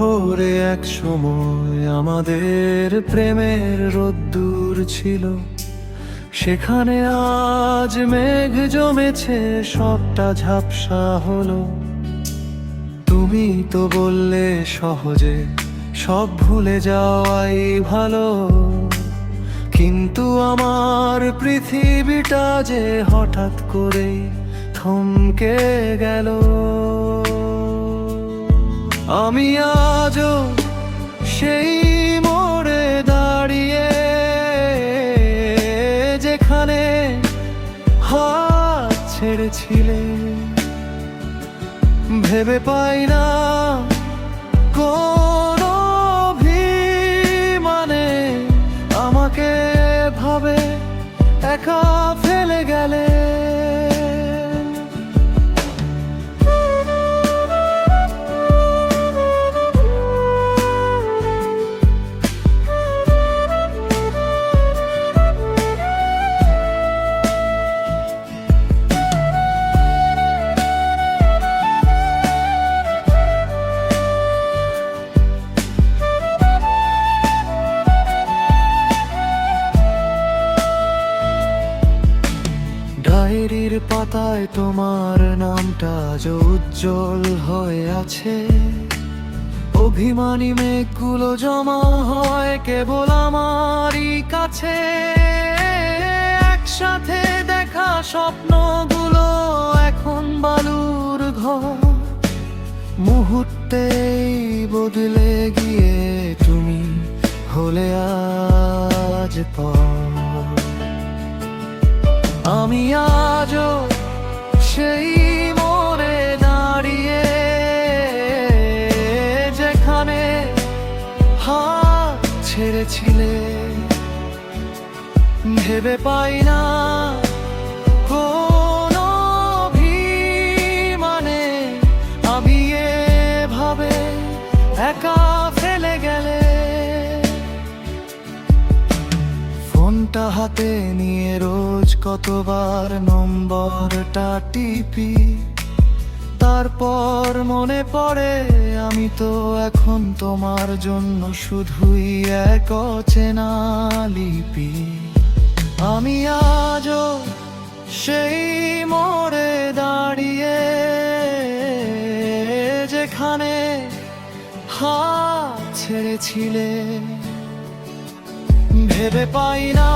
শহরে এক সময় আমাদের প্রেমের রোদ্দুর ছিল, সেখানে আজ মেঘ জমেছে, সবটা ঝাপসা হলো। তুমি তো বললে সহজে সব ভুলে যাওয়াই ভালো, কিন্তু আমার পৃথিবীটা যে হঠাৎ করেই থমকে গেল। আমি আজও সেই মোড়ে দাঁড়িয়ে, যেখানে হাত ছেড়েছিলে। ভেবে পাই না কোন অভিমানে আমাকে ভাবে একা ফেলে গেলে। ডায়েরির পাতায় তোমার নামটা যে উজ্জ্বল হয়ে আছে। অভিমানী মেঘগুলো জমা হয় কেবল আমারই কাছে। একসাথে দেখা স্বপ্নগুলো এখন বালুর ঘর। মুহূর্তেই বদলে গিয়ে তুমি হলে আজ পর। আমি আজও সেই মোড়ে দাঁড়িয়ে, যেখানে হাত ছেড়েছিলে। ভেবে পাই না কোন অভিমানে আমি এভাবে একা ফেলে গেলে। ফোনটা হাতে নিয়ে রোজ কতবার নম্বরটা টিপি, তারপর মনে পড়ে আমি তো এখন তোমার জন্য শুধুই এক অচেনা লিপি। আমি আজও সেই মোড়ে দাঁড়িয়ে, যেখানে হাত ছেড়েছিলে। ভেবে পাই না